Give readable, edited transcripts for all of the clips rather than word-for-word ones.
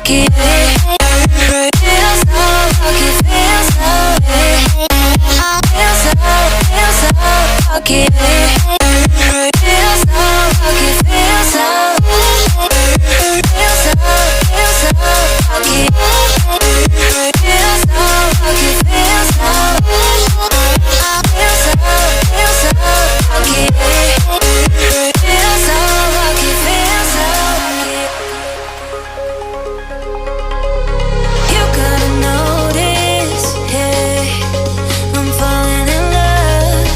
rocky. Feels so rocky, feels so feels so rocky. Feels so rocky, feels so feels so rocky. Feels so rocky, feels so feels so rocky. Feels so rocky, feels so rocky. You gotta notice, hey, I'm falling in love.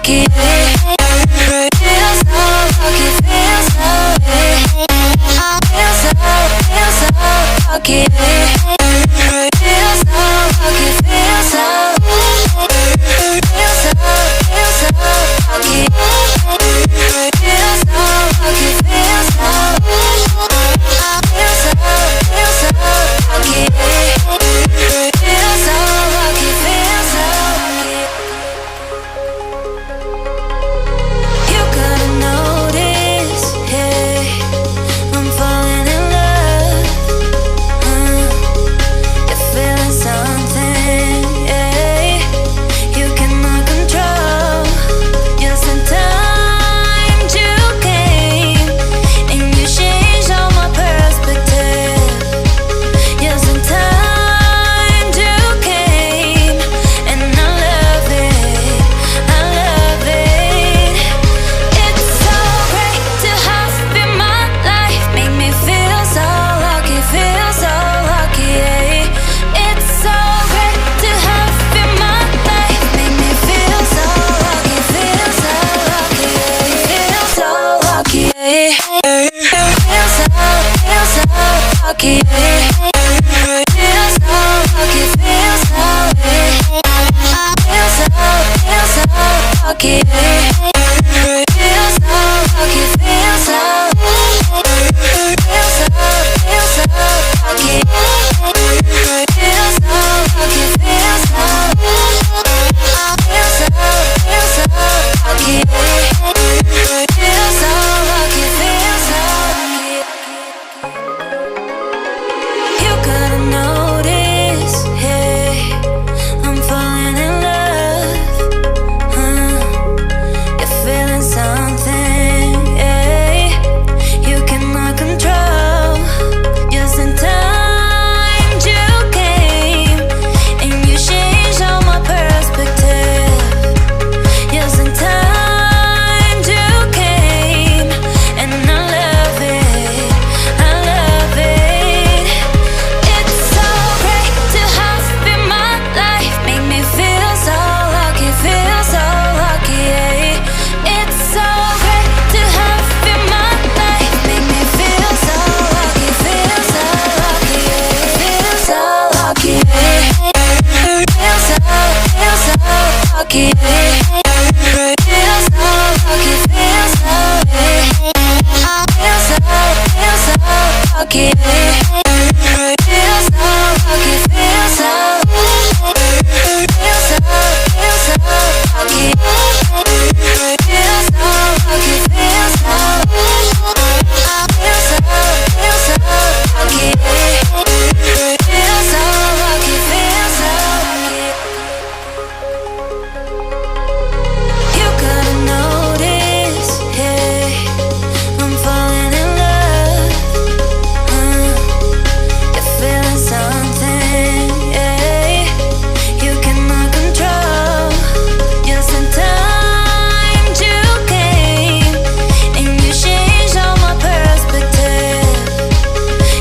lucky. Feel so lucky, feel so lucky. Feel so lucky, feel so lucky. Feel so lucky, feel so lucky. Feel so lucky, feel so lucky. You could've noticed, yeah, I'm falling in love. You're feeling something, yeah, you cannot control. Yes, sometimes you came and you changed all my perspective. Yes, sometimes you came and I love it, I love it. It's so great to have you in my life, make me feel so lucky, feel so lucky, yeah. It's so great to have you in my life, make me feel so lucky, feel so lucky, yeah. Feel so lucky, yeah. Feel so lucky, yeah. Feel so lucky, feel so, feel so lucky, yeah. Feel so lucky, feel so, feel so lucky. Feel so lucky, feel so, feel so lucky. Feel so lucky, feel so lucky. You could've noticed, yeah, I'm falling in love. You're feeling something, yeah, you cannot control. Yes, sometimes you came and you changed all my perspective. Yes, sometimes you came and I love it, I love it. It's so great to have you in my life, make me feel so lucky, feel so lucky, yeah. It's so great to have you in my life, make me feel so lucky, feel so lucky, yeah. Feel so lucky, yeah. Feel so lucky, yeah. Feel so lucky, feel so, feel so lucky, yeah. Feel so lucky, feel so, feel so lucky. Feel so lucky, feel so, feel so lucky. Feel so lucky, feel so lucky. You could've noticed, yeah, I'm falling in love. You're feeling something, yeah, you cannot control. Yes, sometimes you came and you changed all my perspective.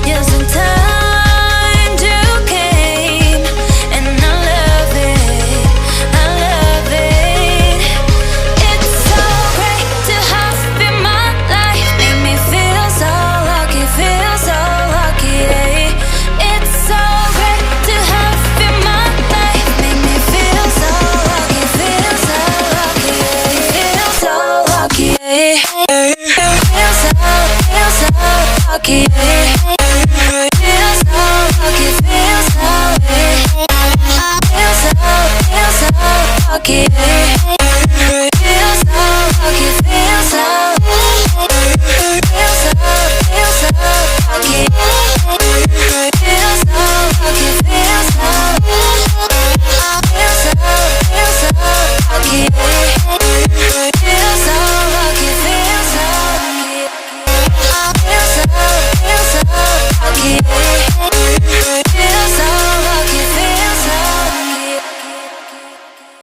Yes, sometimes you came and I love it, I love it. It's so great to have you in my life, make me feel so lucky, feel so lucky, yeah. It's so great to have you in my life, make me feel so lucky, feel so lucky, yeah. Feel so lucky, yeah. Feel so lucky, yeah. Feel so lucky, feel so, feel so lucky, yeah.